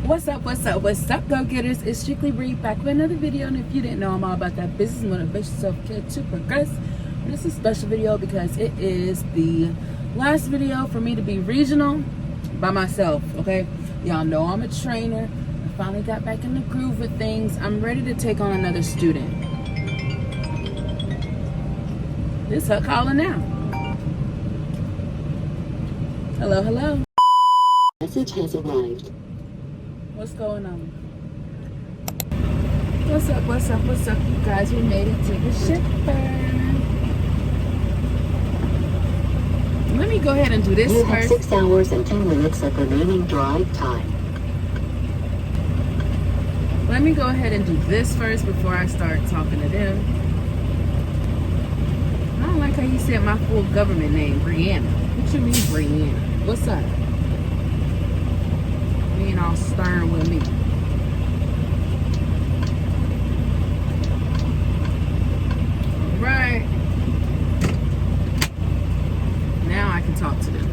What's up, go-getters? It's Strictly Bree back with another video. And if you didn't know, I'm all about that business, motivation, self-care to progress. And it's a special video because it is the last video for me to be regional by myself, okay? Y'all know I'm a trainer. I finally got back in the groove with things. I'm ready to take on another student. This her calling now. Hello, hello. Message has arrived. What's going on? What's up, you guys? We made it to the shipper. Let me go ahead and do this You first. have 6 hours and 10 minutes of remaining drive time. Let me go ahead and do this first before I start talking to them. I don't like how you said my full government name, Breanna. What you mean, Breanna? What's up? Being all stern with me. All right. Now I can talk to them.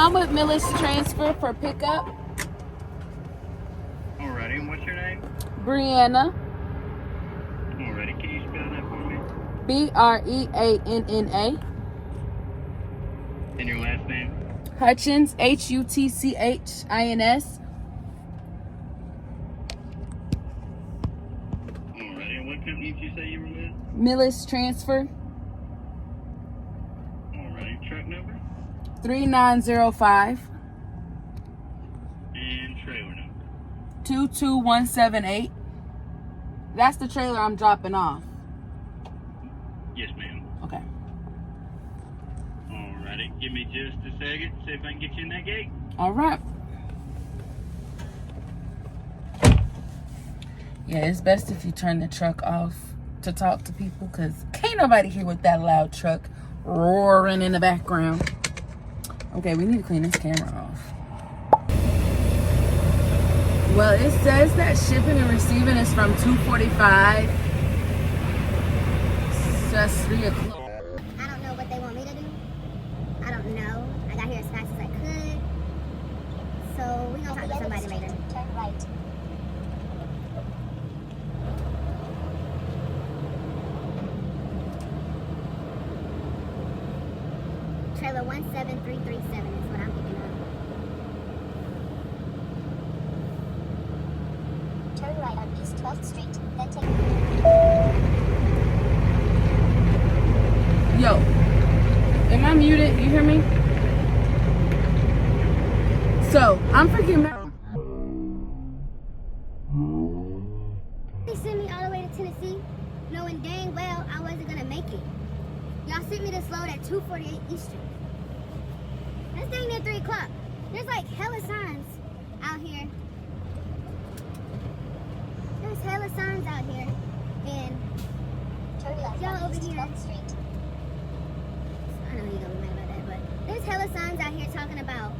I'm with Millis transfer for pickup. Alrighty, and what's your name? Breanna. Alrighty, can you spell that for me? Breanna. And your last name? Hutchins, Hutchins. Alrighty, and what company did you say you were with? Millis transfer. Alrighty, truck number? 3905 And trailer number? 22178. That's the trailer I'm dropping off. Yes, ma'am. Okay. Alrighty, give me just a second, see if I can get you in that gate. All right. Yeah, it's best if you turn the truck off to talk to people, because can't nobody hear with that loud truck roaring in the background. Okay, we need to clean this camera off. Well, it says that shipping and receiving is from 2:45. So that's 3 o'clock. I don't know what they want me to do. I don't know. I got here as fast as I could. So we're going to talk to somebody later. Turn right. Trailer 17337 is what I'm picking up. Turn right on East 12th Street, then take... Yo, am I muted? You hear me? So, I'm freaking out. They sent me all the way to Tennessee, knowing dang well I wasn't going to make it. Y'all sent me this load at 248 Eastern. That's dang near 3 o'clock. There's like hella signs out here. There's hella signs out here. And y'all over here. I know you're gonna be mad about that, but there's hella signs out here talking about,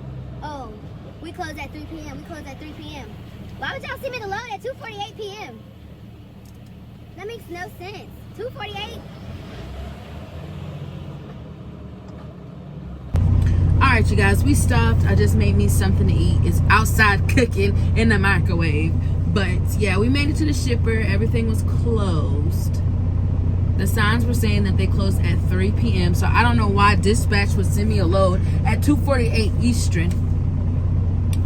oh, we close at 3 p.m. We close at 3 p.m. Why would y'all send me the load at 2:48 p.m.? That makes no sense. 2:48? All right, you guys, we stopped. I just made me something to eat. It's outside cooking in the microwave. But yeah, we made it to the shipper. Everything was closed. The signs were saying that they closed at 3 p.m. So I don't know why dispatch would send me a load at 2:48 Eastern.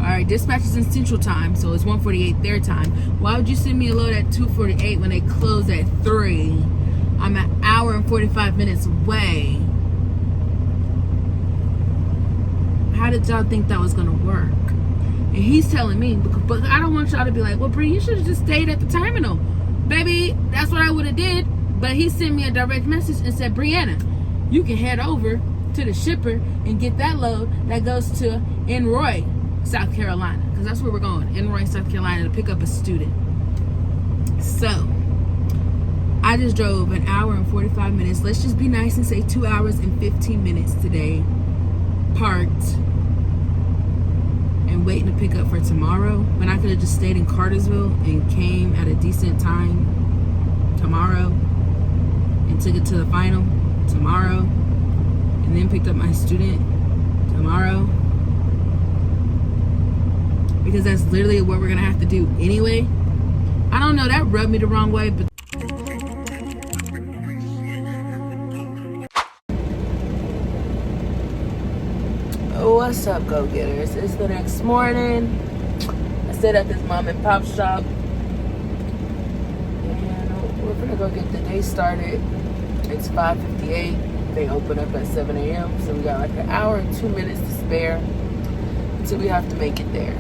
All right, dispatch is in Central Time, so it's 1:48 their time. Why would you send me a load at 2:48 when they close at 3? I'm an hour and 45 minutes away. How did y'all think that was gonna work? And he's telling me, but I don't want y'all to be like, well, Bree, you should have just stayed at the terminal. Baby, that's what I would have did. But he sent me a direct message and said, Breanna, you can head over to the shipper and get that load that goes to Enroy, South Carolina. Because that's where we're going, Enroy, South Carolina, to pick up a student. So I just drove an hour and 45 minutes. Let's just be nice and say 2 hours and 15 minutes today. Parked and waiting to pick up for tomorrow. When I could have just stayed in Cartersville and came at a decent time tomorrow and took it to the final tomorrow and then picked up my student tomorrow. Because that's literally what we're gonna have to do anyway. I don't know, that rubbed me the wrong way, but what's up, go-getters? It's the next morning. I stayed at this mom and pop shop and we're gonna go get the day started. It's 5:58. They open up at 7 a.m. so we got like an hour and 2 minutes to spare until we have to make it there.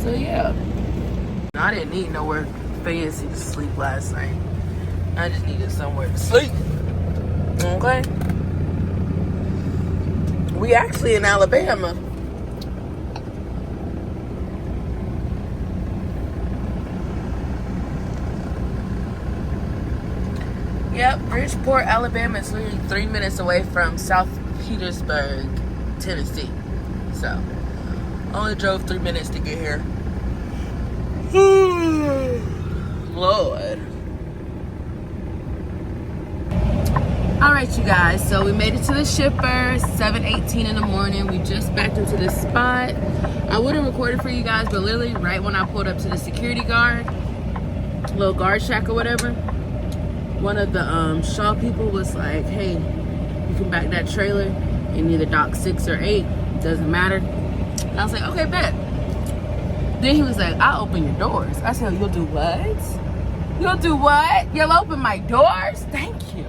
So yeah, I didn't need nowhere fancy to sleep last night. I just needed somewhere to sleep. Okay. We actually in Alabama. Yep, Bridgeport, Alabama is literally 3 minutes away from South Petersburg, Tennessee. So, only drove 3 minutes to get here. Lord. Alright, you guys, so we made it to the shipper, 7:18 in the morning. We just backed into this spot. I would have recorded for you guys, but literally right when I pulled up to the security guard, little guard shack or whatever, one of the Shaw people was like, hey, you can back that trailer in either dock 6 or 8, doesn't matter. And I was like, okay, bet. Then he was like, I'll open your doors. I said, you'll do what? You'll do what? You'll open my doors? Thank you.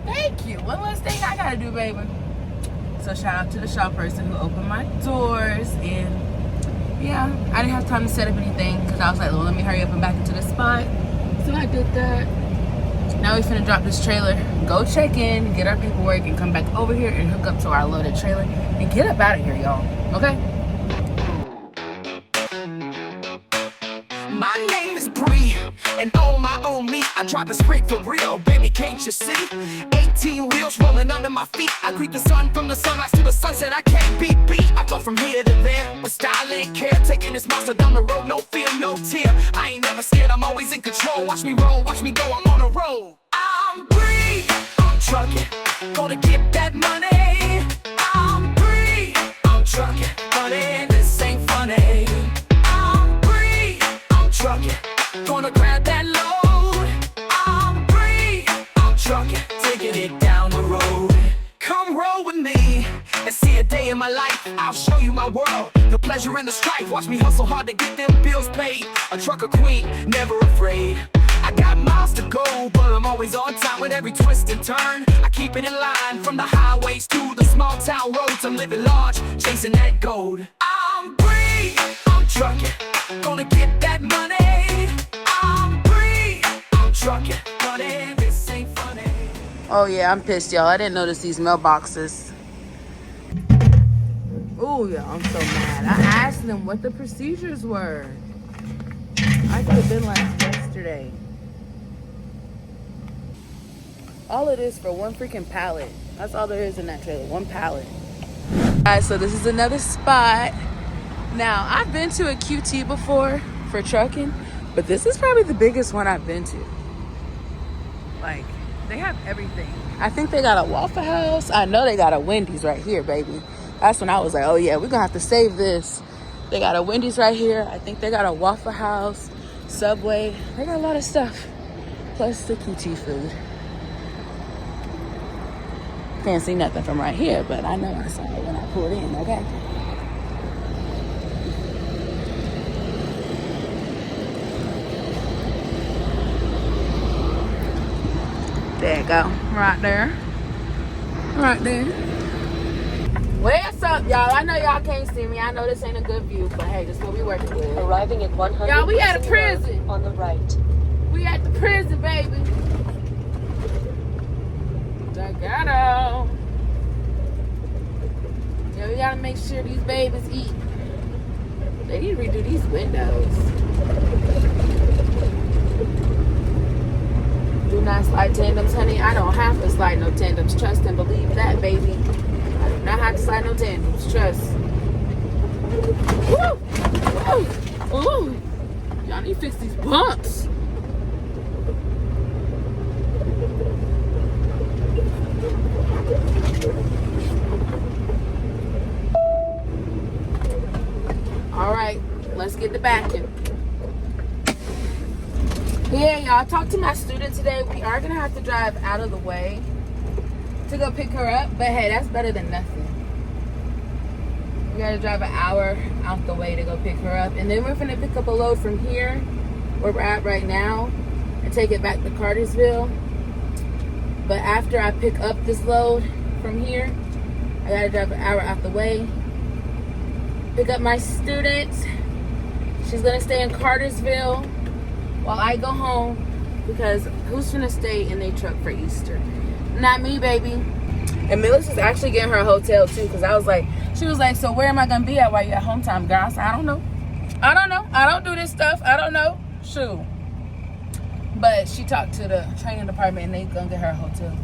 Thank you. One less thing I gotta do, baby. So shout out to the shop person who opened my doors. And yeah, I didn't have time to set up anything because I was like, well, let me hurry up and back into the spot. So I did that. Now we finna drop this trailer, go check in, get our paperwork, and come back over here and hook up to our loaded trailer and get up out of here, y'all. Okay? My name is Bree, and on my own me, I drive the sprint for real, baby, can't you see? 18 wheels rolling under my feet. I greet the sun from the sunrise to the sunset, I can't be beat. I go from here to there, with style and care, taking this monster down the road, no fear, no tear. I ain't never scared, I'm always in control. Watch me roll, watch me go, I'm on a roll. I'm Bree, I'm trucking, gonna get that money. I'm Bree, I'm trucking, honey, this ain't funny. Gonna grab that load. I'm free, I'm trucking, taking it down the road. Come roll with me and see a day in my life. I'll show you my world, the pleasure and the strife. Watch me hustle hard to get them bills paid. A trucker queen, never afraid. I got miles to go, but I'm always on time with every twist and turn. I keep it in line from the highways to the small town roads. I'm living large, chasing that gold. I'm free, I'm trucking, gonna get that money. Trucking, honey, this ain't funny. Oh yeah, I'm pissed, y'all. I didn't notice these mailboxes. Oh yeah, I'm so mad. I asked them what the procedures were. I could have been like yesterday. All it is for one freaking pallet. That's all there is in that trailer, one pallet. Alright, so this is another spot. Now, I've been to a QT before for trucking, but this is probably the biggest one I've been to. Like, they have everything. I think they got a Waffle House. I know they got a Wendy's right here, baby. That's when I was like, oh yeah, we're gonna have to save this. They got a Wendy's right here. I think they got a Waffle House, Subway. They got a lot of stuff. Plus the QT food. Can't see nothing from right here, but I know I saw it when I pulled in, okay? There you go. Right there. Right there. What's up, y'all? I know y'all can't see me. I know this ain't a good view, but hey, this is what we working with. Arriving at 100. Y'all, we at a prison. On the right. We at the prison, baby. Ghetto. Yeah, we gotta make sure these babies eat. They need to redo these windows. not slide tandems, honey. I don't have to slide no tandems. Trust and believe that, baby. I do not have to slide no tandems. Trust. Woo! Woo! Ooh! Y'all need to fix these bumps. All right, let's get the backing. Yeah, y'all, talked to my student today. We are gonna have to drive out of the way to go pick her up, but hey, that's better than nothing. We gotta drive an hour out the way to go pick her up, and then we're gonna pick up a load from here, where we're at right now, and take it back to Cartersville. But after I pick up this load from here, I gotta drive an hour out the way, pick up my student. She's gonna stay in Cartersville while I go home, because who's gonna stay in their truck for Easter? Not me, baby. And Millis is actually getting her a hotel too, because she was like, so where am I gonna be at while you're at home time, girl? I said, I don't know. I don't do this stuff. I don't know. Shoot. But she talked to the training department and they gonna get her a hotel.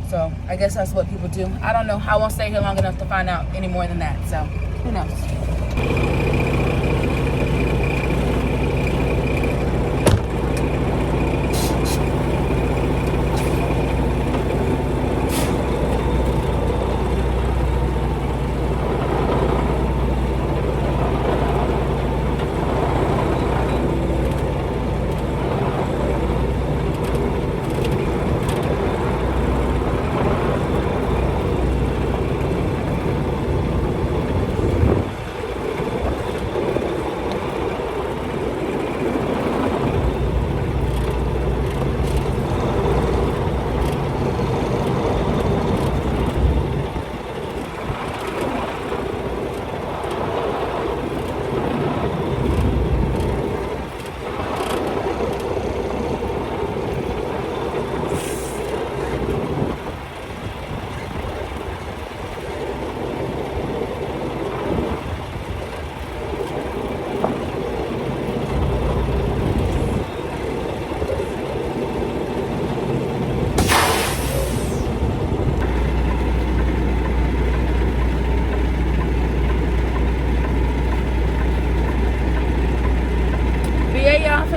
So I guess that's what people do. I don't know. I won't stay here long enough to find out any more than that. So who knows?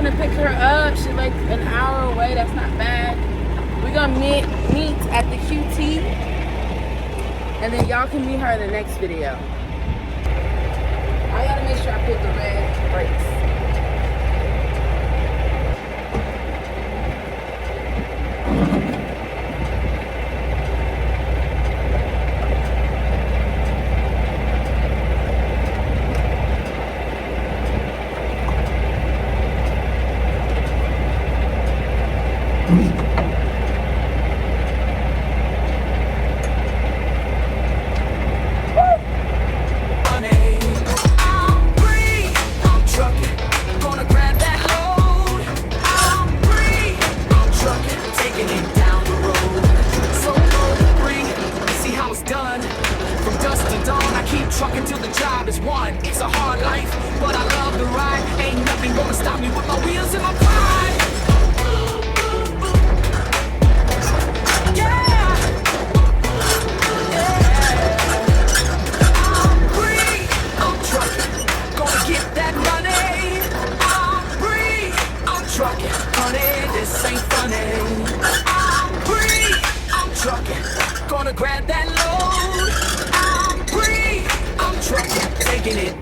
Pick her up. She's like an hour away. That's not bad. We're gonna meet at the QT, and then y'all can meet her in the next video. I gotta make sure I put the red brakes.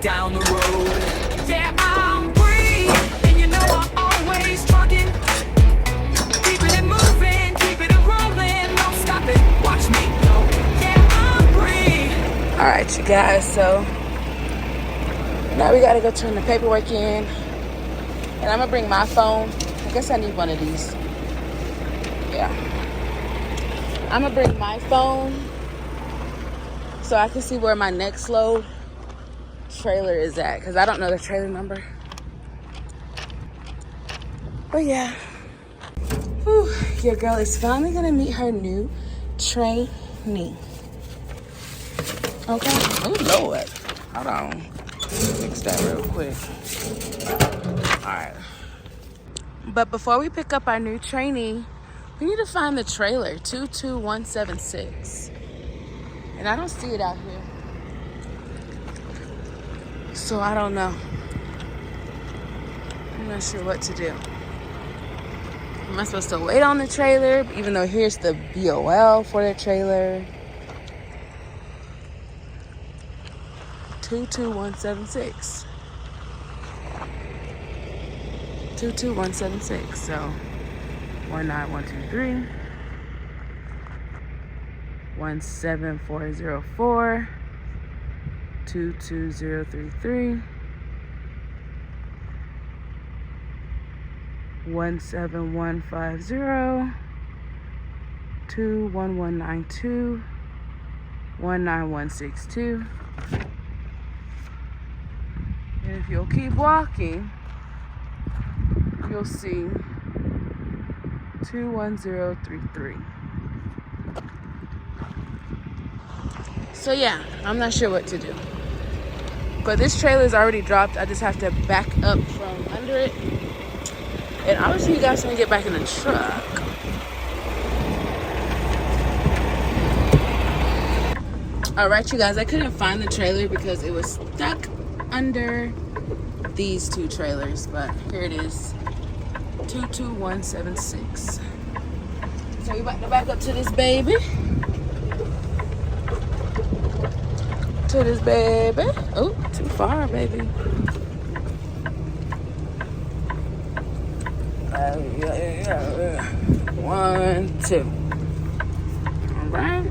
Down the road, yeah, I'm free, and you know I'm always trucking, keeping it moving, keeping it rolling, don't stop it, watch me go, yeah, I'm free. All right, you guys, so now we gotta go turn the paperwork in, and I'm gonna bring my phone. I guess I need one of these. Yeah, I'm gonna bring my phone so I can see where my next load trailer is at, because I don't know the trailer number. But yeah, whew, your girl is finally gonna meet her new trainee. Okay. Oh Lord, hold on, fix that real quick. All right, but before we pick up our new trainee, We need to find the trailer, 22176. And I don't see it out here. So I don't know. I'm not sure what to do. Am I supposed to wait on the trailer? Even though here's the BOL for the trailer. 22176. 22176. So 19123. 17404. 22033. 17150. 21192. 19162. And if you'll keep walking, you'll see 21033. So yeah, I'm not sure what to do. But this trailer is already dropped. I just have to back up from under it. And obviously you guys want to get back in the truck. Alright, you guys, I couldn't find the trailer because it was stuck under these two trailers, but here it is, 22176. So we about to back up to this baby. To this baby. Oh, too far, baby. Yeah. 1, 2. All right.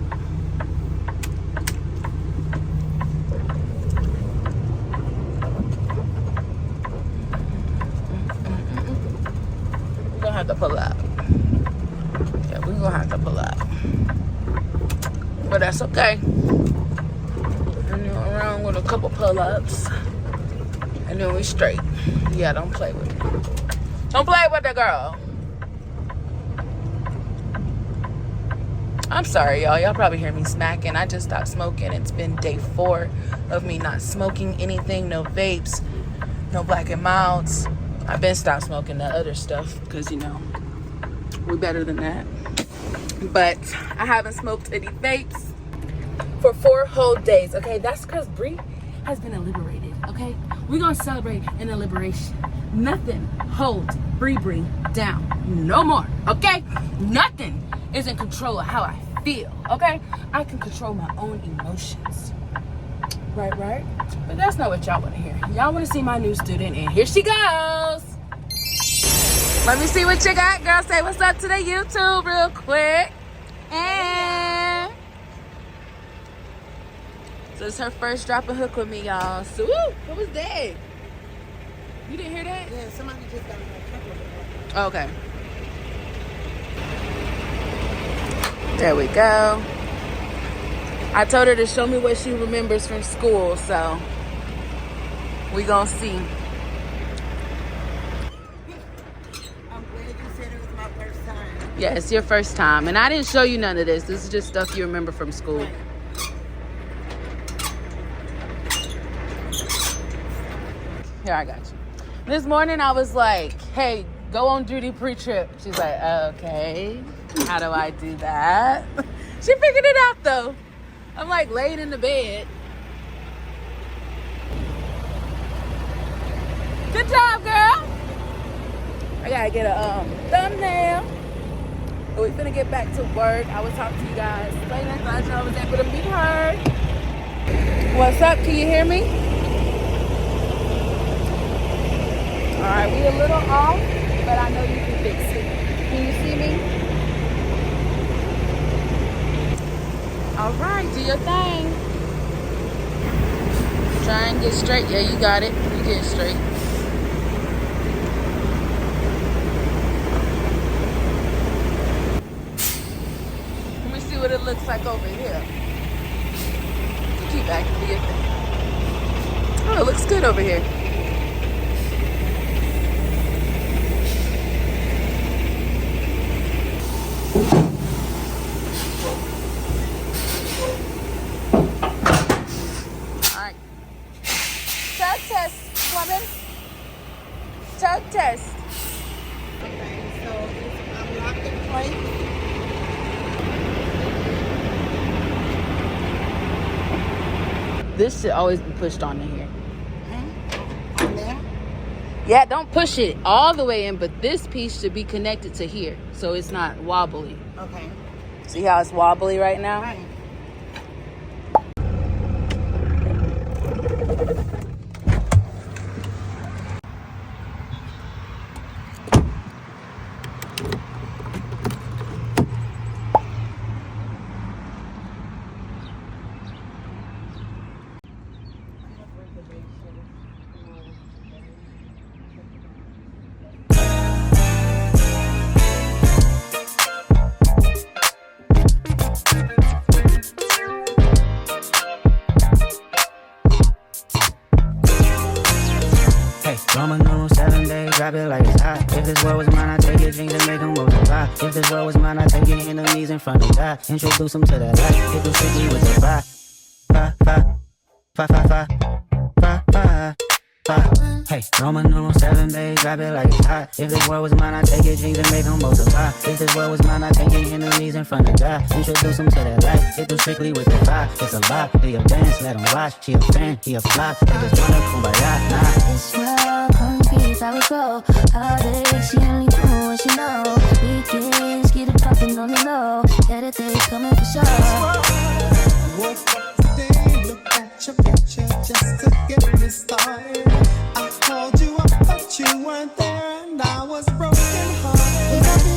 We're gonna have to pull up. Yeah, we're gonna have to pull up. But that's okay. Around with a couple pull-ups and then we straight. Yeah, don't play with it. Don't play with the girl. I'm sorry, y'all. Y'all probably hear me smacking. I just stopped smoking. It's been day 4 of me not smoking anything. No vapes, no Black and Milds. I've been stopped smoking the other stuff because, you know, we're better than that. But I haven't smoked any vapes for 4 whole days. Okay, that's because Bree has been liberated. Okay, we're gonna celebrate in a liberation. Nothing holds Bree down no more. Okay, nothing is in control of how I feel. Okay, I can control my own emotions. Right. But that's not what y'all want to hear. Y'all want to see my new student, and here she goes. Let me see what you got, girl. Say what's up to the YouTube real quick. And so it's her first drop and hook with me, y'all. So, woo, what was that? You didn't hear that? Yeah, somebody just got a couple of them. Okay. There we go. I told her to show me what she remembers from school, so we gonna see. I'm glad you said it was my first time. Yeah, it's your first time. And I didn't show you none of this. This is just stuff you remember from school. Right. Here, I got you. This morning I was like, hey, go on duty pre-trip. She's like, okay, how do I do that? She figured it out though. I'm like laying in the bed. Good job, girl. I gotta get a thumbnail. But we finna get back to work. I will talk to you guys later. Glad I was able to meet her. What's up? Can you hear me? All right, we a little off, but I know you can fix it. Can you see me? All right, do your thing. Try and get straight. Yeah, you got it. You get straight. Let me see what it looks like over here. You keep acting to your thing. Oh, it looks good over here. Okay, so I'm locked in the car. place? This should always be pushed onto here. In there? Yeah, don't push it all the way in, but this piece should be connected to here, so it's not wobbly. Okay. See how it's wobbly right now? Right. Hey, Roman numeral 7 days, drop it like it's hot. If this world was mine, I'd take your dreams and make them multiply. If this world was mine, I'd take your enemies in front of God. Introduce them to that light, hit them strictly with the fire. Fire. Hey, Roman numeral 7 days, drop it like it's hot. If this world was mine, I'd take your dreams and make them multiply. If this world was mine, I'd take your enemies in front of God. Introduce them to that light, hit them strictly with the fire. It's a lie, do your dance, let them watch. She a fan, he a flop, they just wanna kumbaya, nah. This world concrete, I would go. All day, she only do what she know. Weekends, get it poppin' on the low. Better days coming for sure. Woke up today, look at your picture just to get me started. I called you up, but you weren't there, and I was broken hearted. We gon' do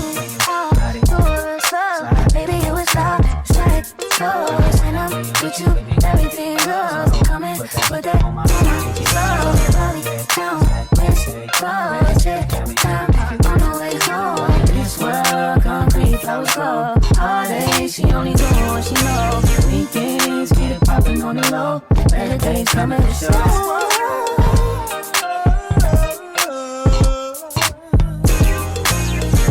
all doors slow. Baby, you was loud, it's like close. And I'm with you, everything goes. Coming with that on my soul. Body down, wrist close. Check time on the way home. This world concrete, flowers grow. All day, she only do what she know. Weekends, get it poppin' on the low. Better days coming for sure.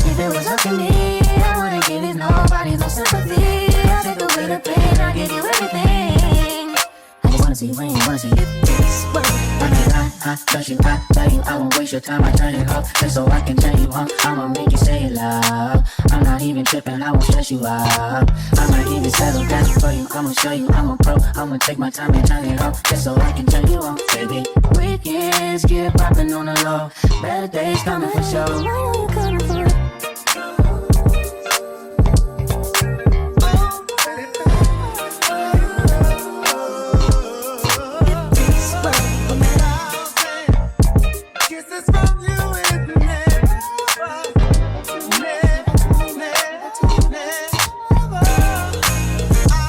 If it was up to me, I wouldn't give it nobody no sympathy. I take away the pain, I give you everything. I just wanna see you win, wanna see you this way. I mean, I trust you, I love you, I won't waste your time, I turn it up just so I can turn you on. I'ma make you say it loud. I'm not even tripping, I won't stress you out. I might even settle down for you, I'ma show you I'm a pro. I'ma take my time and turn it up just so I can turn you on, baby. Weekends get poppin' on the low. Better days coming for sure. I know you're coming for it. Kisses from you and never, I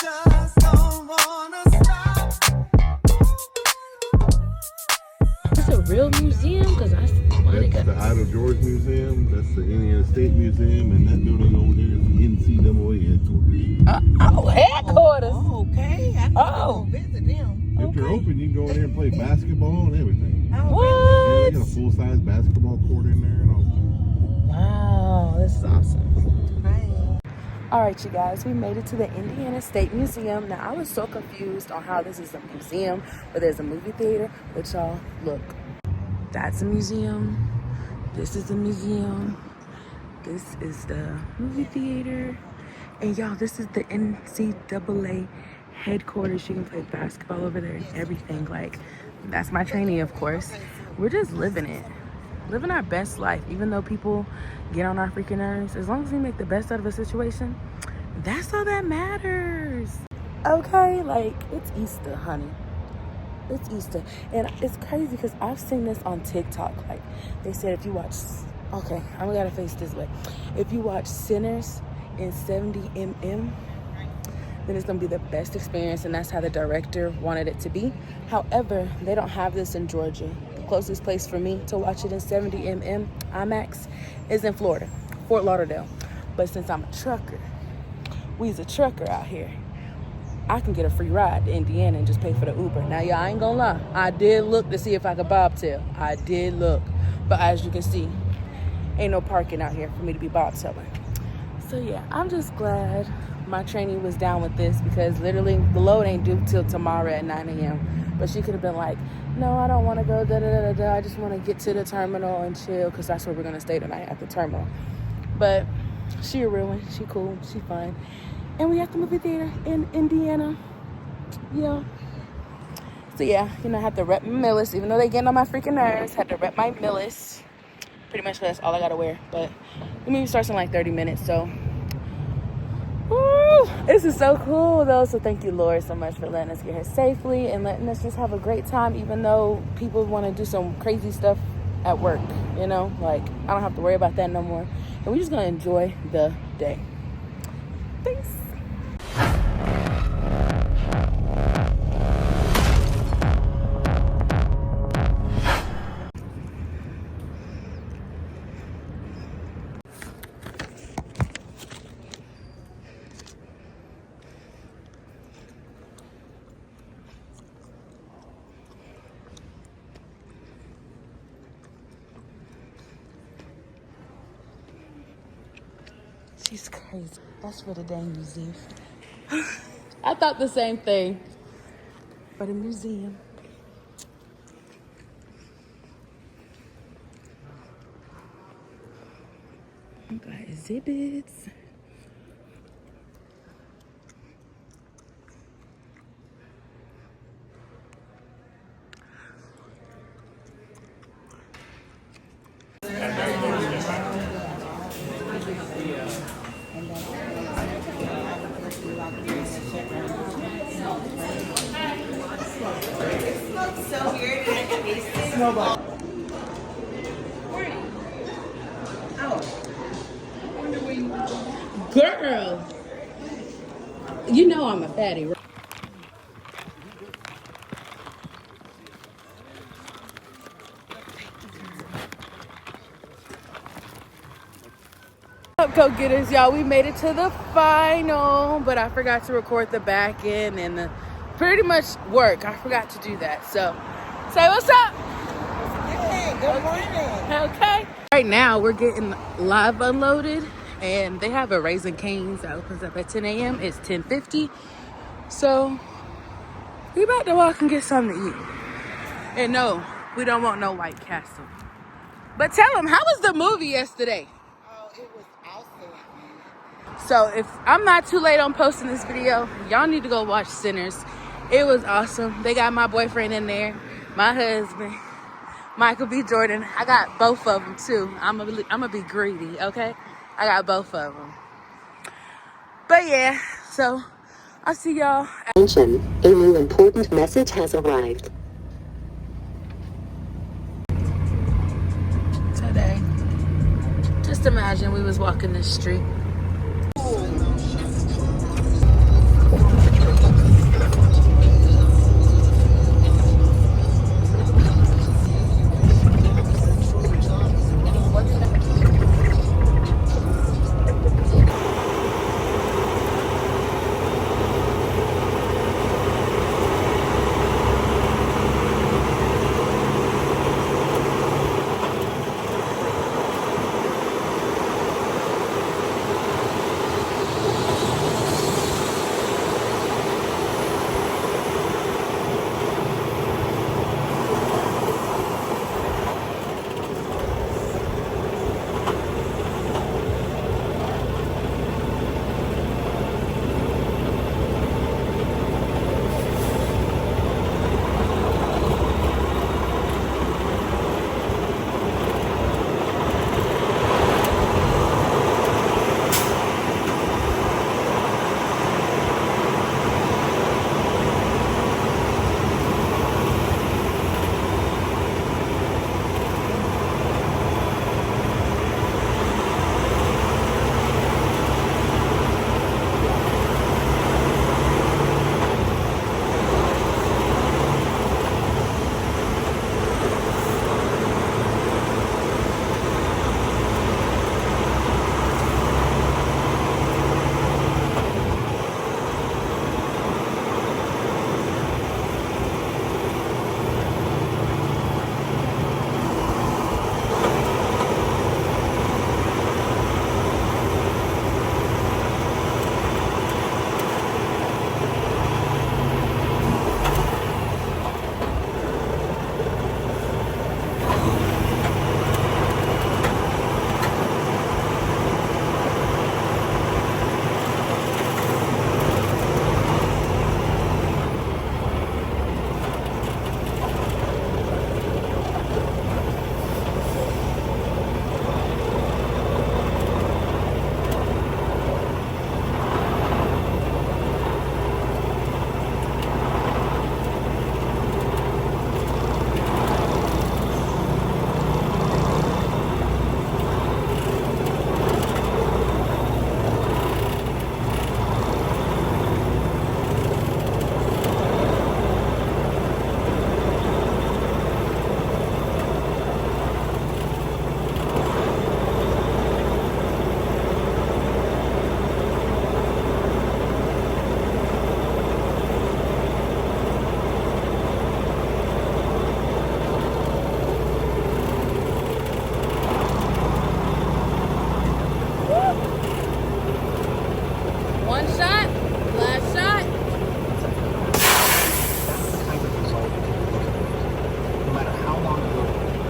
just don't wanna stop. It's a real museum? Because I want to That's go. the Idle George Museum. That's the Indiana State Museum, and that building over there is the NCAA headquarters. Headquarters. Oh, okay. I need to go visit them. If you're open, you can go in there and play basketball and everything. Yeah, What? they got a full-size basketball court in there and all. Wow, this is awesome. Right. All right, you guys, we made it to the Indiana State Museum. Now, I was so confused on how this is a museum, but there's a movie theater. But y'all, look, that's a museum. This is a museum. This is the movie theater. And y'all, this is the NCAA headquarters. You can play basketball over there and everything. Like, that's my trainee, of course. We're just living it. Living our best life, even though people get on our freaking nerves. As long as we make the best out of a situation, that's all that matters. Okay, like, it's Easter, honey. It's Easter. And it's crazy because I've seen this on TikTok. Like, they said if you watch, okay, I'm gonna face this way. If you watch Sinners in 70mm, then it's gonna be the best experience, and that's how the director wanted it to be. However, they don't have this in Georgia. The closest place for me to watch it in 70mm IMAX is in Florida, Fort Lauderdale. But since I'm a trucker, we's a trucker out here, I can get a free ride to Indiana and just pay for the Uber. Now, y'all, I ain't gonna lie, I did look to see if I could bobtail. I did look, but as you can see, ain't no parking out here for me to be bobtailing. So yeah, I'm just glad my trainee was down with this, because literally the load ain't due till tomorrow at 9 a.m. But she could have been like, no, I don't want to go, I just want to get to the terminal and chill, because that's where we're going to stay tonight, at the terminal. But She a real one. She cool. She fine. And we at the movie theater in Indiana. Yeah. So yeah, you know, I have to rep my Millis, even though they getting on my freaking nerves. Had to rep my Millis. Pretty much that's all I gotta wear. But the movie starts in like 30 minutes, so. Woo! This is so cool though. So thank you, Lord, so much for letting us get here safely and letting us just have a great time, even though people want to do some crazy stuff at work, you know? Like, I don't have to worry about that no more. And we're just gonna enjoy the day. Thanks. She's crazy. That's for the dang museum. I thought the same thing. For the museum. We got exhibits. Girl, you know I'm a fatty, right? What's up, go-getters, y'all? We made it to the final, but I forgot to record the back end and the pretty much work. I forgot to do that. So, say what's up. Hey, good morning. Okay. Right now, we're getting live unloaded, and they have a Raising Cane's that opens up at 10 a.m. It's 10:50. So, we about to walk and get something to eat. And no, we don't want no White Castle. But tell them, how was the movie yesterday? Oh, it was awesome. So if I'm not too late on posting this video, y'all need to go watch Sinners. It was awesome. They got my boyfriend in there, my husband, Michael B. Jordan. I got both of them too. I'm gonna be greedy, okay? I got both of them. But yeah, so I'll see y'all. Attention, a new important message has arrived. Today, just imagine we was walking this street.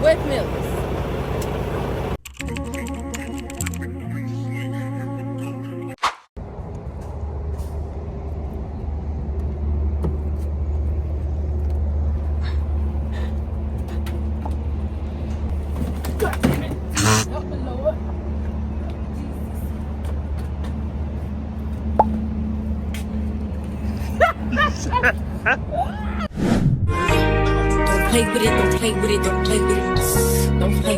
with Millis. God damn it. Help me, Lord. Don't play with it, don't play with it, don't play with it. Don't play